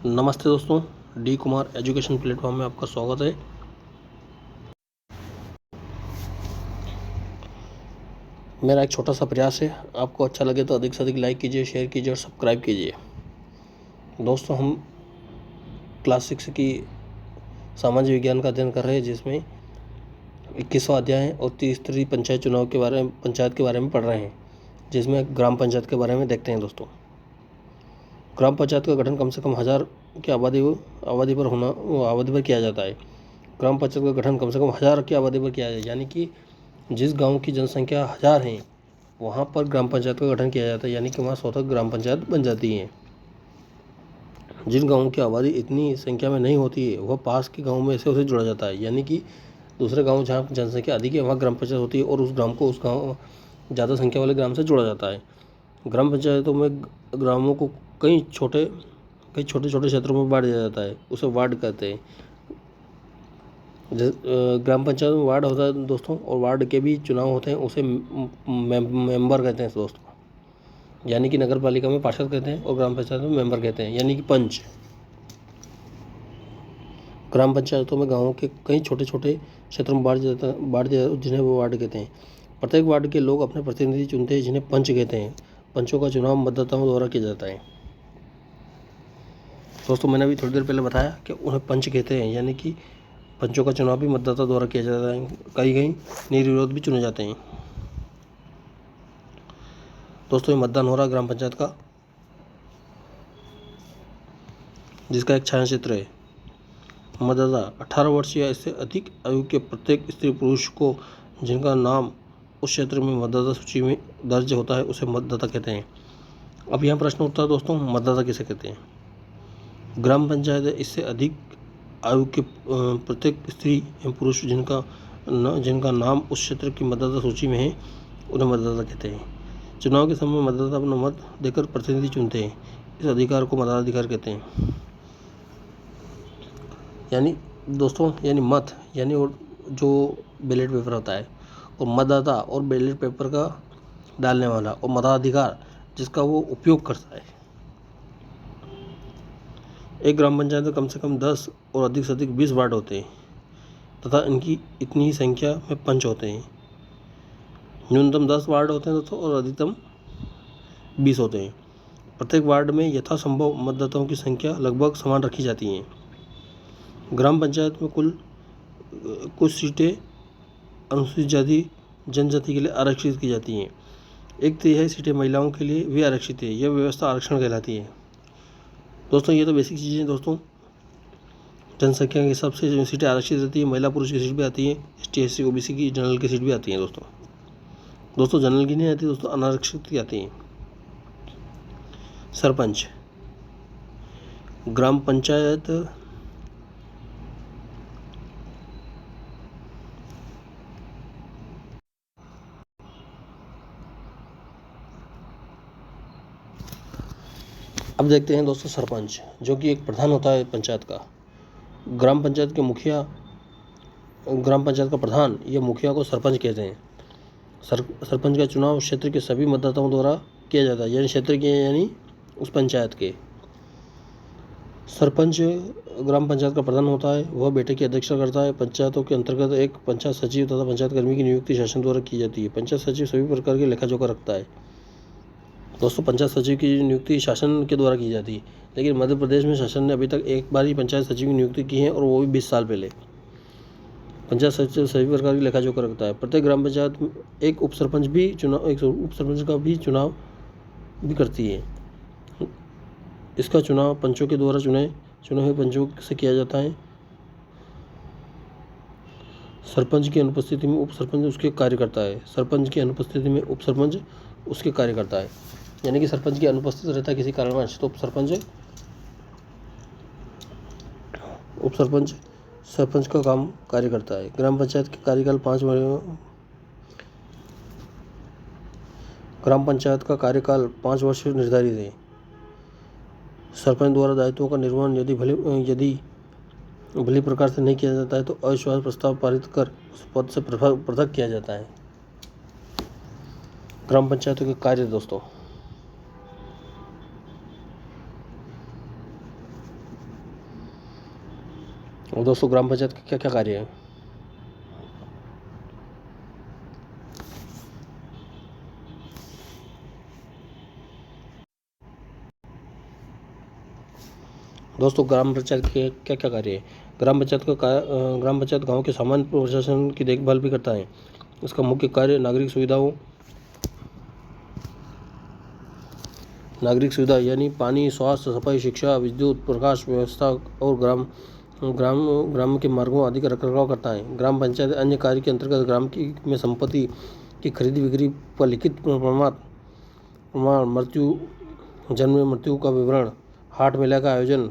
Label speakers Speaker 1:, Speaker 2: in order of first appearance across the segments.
Speaker 1: नमस्ते दोस्तों, D Kumar education platform में आपका स्वागत है। मेरा एक छोटा सा प्रयास है, आपको अच्छा लगे तो अधिक से अधिक लाइक कीजिए, शेयर कीजिए और सब्सक्राइब कीजिए। दोस्तों, हम क्लास 6 की सामाजिक विज्ञान का अध्ययन कर रहे हैं, जिसमें 21वां अध्याय और त्रिस्तरीय पंचायत चुनाव के बारे में, पंचायत के बारे में पढ़ रहे हैं, जिसमें ग्राम पंचायत के बारे में देखते हैं। दोस्तों, ग्राम पंचायत का गठन कम से कम 1000 की आबादी पर किया जाता है। ग्राम पंचायत का गठन कम से कम 1000 की आबादी पर किया जाए, यानी कि जिस गांव की जनसंख्या 1000 है वहाँ पर ग्राम पंचायत का गठन किया जाता है, यानी कि वहाँ स्वतः ग्राम पंचायत बन जाती है। जिन गाँवों की आबादी इतनी संख्या में नहीं होती है वह पास के गाँव में उसे जोड़ा जाता है, यानी कि दूसरे गाँव जहाँ जनसंख्या अधिक है वहाँ ग्राम पंचायत होती है और उस ग्राम को उस गाँव ज़्यादा संख्या वाले ग्राम से जोड़ा जाता है। ग्राम पंचायतों में ग्रामों को कई छोटे छोटे क्षेत्रों में बांट दिया जाता है, उसे वार्ड कहते हैं। ग्राम पंचायत में वार्ड होता है दोस्तों, और वार्ड के भी चुनाव होते हैं, उसे मेंबर कहते हैं दोस्तों, यानी कि नगर पालिका में पार्षद कहते हैं और ग्राम पंचायत में मेंबर कहते हैं, यानी कि पंच। ग्राम पंचायतों में गाँवों के कई छोटे क्षेत्रों में बांट दिया जिन्हें वो वार्ड कहते हैं। प्रत्येक वार्ड के लोग अपने प्रतिनिधि चुनते हैं, जिन्हें पंच कहते हैं। पंचों का चुनाव मतदाताओं द्वारा किया जाता है। दोस्तों, मैंने अभी थोड़ी देर पहले बताया कि उन्हें पंच कहते हैं, यानी कि पंचों का चुनाव भी मतदाता द्वारा किया जाता है। कई निर्विरोध भी चुने जाते हैं। दोस्तों, ये मतदान हो रहा है ग्राम पंचायत का, जिसका एक छाया चित्र है। मतदाता 18 वर्ष या इससे अधिक आयु के प्रत्येक स्त्री पुरुष को जिनका नाम उस क्षेत्र में मतदाता सूची में दर्ज होता है उसे मतदाता कहते हैं। अब यहाँ प्रश्न उठता है दोस्तों, मतदाता किसे कहते हैं? ग्राम पंचायत इससे अधिक आयु के प्रत्येक स्त्री एवं पुरुष जिनका नाम उस क्षेत्र की मतदाता सूची में है उन्हें मतदाता कहते हैं। चुनाव के समय मतदाता अपना मत देकर प्रतिनिधि चुनते हैं। इस अधिकार को मताधिकार कहते हैं। यानी दोस्तों, मत यानी जो बैलेट पेपर होता है, और मतदाता और बैलेट पेपर का डालने वाला, और मताधिकार जिसका वो उपयोग करता है। एक ग्राम पंचायत में कम से कम 10 और अधिक से अधिक 20 वार्ड होते हैं तथा इनकी इतनी ही संख्या में पंच होते हैं। न्यूनतम 10 वार्ड होते हैं दोस्तों और अधिकतम 20 होते हैं। प्रत्येक वार्ड में यथासंभव मतदाताओं की संख्या लगभग समान रखी जाती हैं। ग्राम पंचायत में कुछ सीटें अनुसूचित जाति जनजाति के लिए आरक्षित की जाती हैं। 1/3 सीटें महिलाओं के लिए भी आरक्षित है। यह व्यवस्था आरक्षण कहलाती है। दोस्तों, ये तो बेसिक चीज़ें हैं। दोस्तों, जनसंख्या के हिसाब से सीटें आरक्षित रहती है। महिला पुरुष की सीट भी आती है, ST SC OBC की जनरल की सीट भी आती है। दोस्तों जनरल की नहीं आती दोस्तों, अनारक्षित की आती है। सरपंच ग्राम पंचायत अब देखते हैं दोस्तों सरपंच, जो कि एक प्रधान होता है पंचायत का। ग्राम पंचायत का प्रधान या मुखिया को सरपंच कहते हैं। सरपंच का चुनाव क्षेत्र के सभी मतदाताओं द्वारा किया जाता है, यानी क्षेत्र के यानी उस पंचायत के। सरपंच ग्राम पंचायत का प्रधान होता है। वह बैठक की अध्यक्षता करता है। पंचायतों के अंतर्गत एक पंचायत सचिव तथा पंचायत कर्मी की नियुक्ति शासन द्वारा की जाती है। पंचायत सचिव सभी प्रकार के लेखा जोखा रखता है। दोस्तों, पंचायत सचिव की नियुक्ति शासन के द्वारा की जाती है, लेकिन मध्य प्रदेश में शासन ने अभी तक एक बार ही पंचायत सचिव की नियुक्ति की है, और वो भी 20 साल पहले। पंचायत सचिव सभी प्रकार की लेखा जोखा रखता है। प्रत्येक ग्राम पंचायत में एक उप सरपंच का भी चुनाव भी करती है। इसका चुनाव पंचों के द्वारा चुने हुए पंचों से किया जाता है। सरपंच की अनुपस्थिति में उप सरपंच उसके कार्य करता है। सरपंच की अनुपस्थिति में उप सरपंच उसके कार्य करता है, यानी कि सरपंच की अनुपस्थित रहता है किसी कारणवश तो सरपंच का काम कार्य करता है। ग्राम पंचायत का कार्यकाल 5 वर्ष निर्धारित है। सरपंच द्वारा दायित्वों का निर्वहन यदि भली प्रकार से नहीं किया जाता है तो अविश्वास प्रस्ताव पारित कर उस पद से पृथक किया जाता है। ग्राम पंचायतों के कार्य दोस्तों, और दोस्तों ग्राम पंचायत के क्या क्या कार्य हैं। दोस्तों ग्राम पंचायत के क्या क्या कार्य है। ग्राम पंचायत गांव के सामान्य प्रशासन की देखभाल भी करता है। इसका मुख्य कार्य नागरिक सुविधा यानी पानी, स्वास्थ्य, सफाई, शिक्षा, विद्युत, प्रकाश व्यवस्था और ग्राम के मार्गों आदि का रखरखाव करता है। ग्राम पंचायत अन्य कार्य के अंतर्गत ग्राम की में संपत्ति की खरीदी बिक्री पर लिखित प्रमाण, जन्म मृत्यु का विवरण, हाट मेला का आयोजन,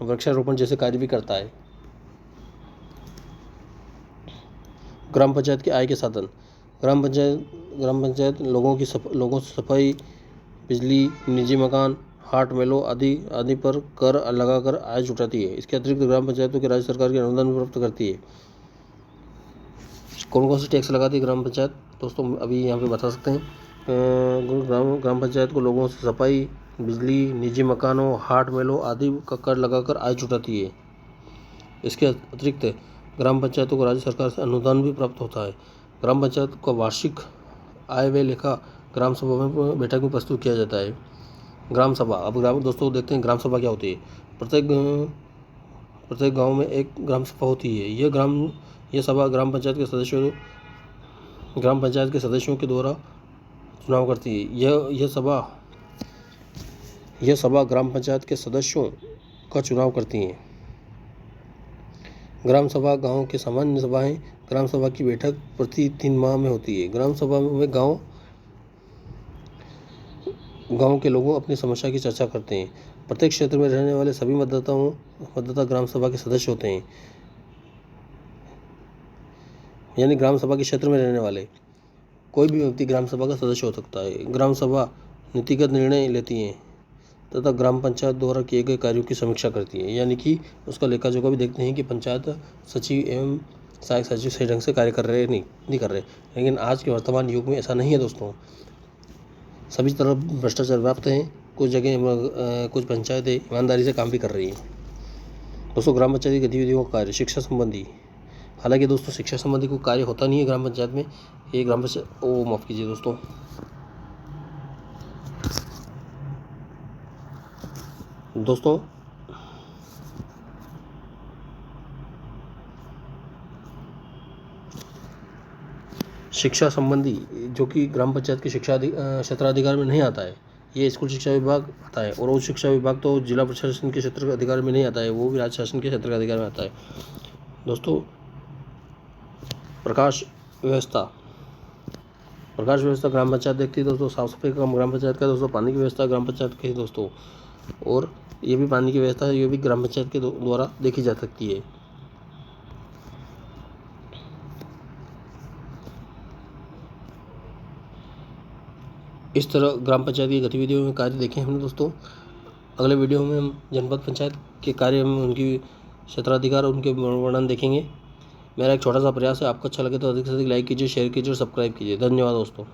Speaker 1: वृक्षारोपण जैसे कार्य भी करता है। ग्राम पंचायत के आय के साधन। ग्राम पंचायत लोगों से सफाई, बिजली, निजी मकान, हाट मेलों आदि पर कर लगाकर आय जुटाती है। इसके अतिरिक्त ग्राम पंचायतों के राज्य सरकार के अनुदान भी प्राप्त करती है। कौन कौन से टैक्स लगाती है ग्राम पंचायत, दोस्तों अभी यहाँ पे बता सकते हैं। ग्राम पंचायत को लोगों से सफाई, बिजली, निजी मकानों, हाट मेलों आदि का कर लगाकर आय जुटाती है। इसके अतिरिक्त ग्राम पंचायतों को राज्य सरकार से अनुदान भी प्राप्त होता है। ग्राम पंचायत का वार्षिक आय व्यय लेखा ग्राम सभा में बैठक में प्रस्तुत किया जाता है। ग्राम सभा। अब दोस्तों देखते हैं ग्राम सभा क्या होती है। प्रत्येक गांव में एक ग्राम सभा होती है। यह सभा ग्राम पंचायत के सदस्यों के द्वारा चुनाव करती है। यह सभा ग्राम पंचायत के सदस्यों का चुनाव करती है। ग्राम सभा गांव के सामान्य सभाएं। ग्राम सभा की बैठक प्रति 3 माह में होती है। ग्राम सभा में गांव के लोगों अपनी समस्या की चर्चा करते हैं। प्रत्येक क्षेत्र में रहने वाले सभी मतदाता ग्राम सभा के सदस्य होते हैं। यानी ग्राम सभा के क्षेत्र में रहने वाले कोई भी व्यक्ति ग्राम सभा का सदस्य हो सकता है। ग्राम सभा नीतिगत निर्णय लेती है तथा ग्राम पंचायत द्वारा किए गए कार्यों की समीक्षा करती है। यानी कि उसका लेखा जोखा भी देखते हैं कि पंचायत सचिव एवं सहायक सचिव सही ढंग से कार्य कर रहे नहीं कर रहे। लेकिन आज के वर्तमान युग में ऐसा नहीं है दोस्तों। सभी तरफ भ्रष्टाचार व्याप्त हैं। कुछ जगह कुछ पंचायतें ईमानदारी से काम भी कर रही हैं। दोस्तों ग्राम पंचायत की गतिविधियों का कार्य। शिक्षा संबंधी। हालांकि दोस्तों शिक्षा संबंधी कोई कार्य होता नहीं है ग्राम पंचायत में। ये ग्राम पंचायत माफ़ कीजिए दोस्तों। शिक्षा संबंधी जो कि ग्राम पंचायत के क्षेत्राधिकार में नहीं आता है। ये स्कूल शिक्षा विभाग आता है और उच्च शिक्षा विभाग तो जिला प्रशासन के क्षेत्र अधिकार में नहीं आता है, वो भी राज्य शासन के क्षेत्र अधिकार में आता है। दोस्तों प्रकाश व्यवस्था ग्राम पंचायत देखती है दोस्तों। साफ सफाई का काम ग्राम पंचायत का दोस्तों। पानी की व्यवस्था ग्राम पंचायत की दोस्तों। और ये भी पानी की व्यवस्था है, ये भी ग्राम पंचायत के द्वारा देखी जा सकती है। इस तरह ग्राम पंचायत की गतिविधियों में कार्य देखे हमने दोस्तों। अगले वीडियो में हम जनपद पंचायत के कार्य में उनकी क्षेत्राधिकार और उनके वर्णन देखेंगे। मेरा एक छोटा सा प्रयास है, आपको अच्छा लगे तो अधिक से अधिक लाइक कीजिए, शेयर कीजिए और सब्सक्राइब कीजिए। धन्यवाद दोस्तों।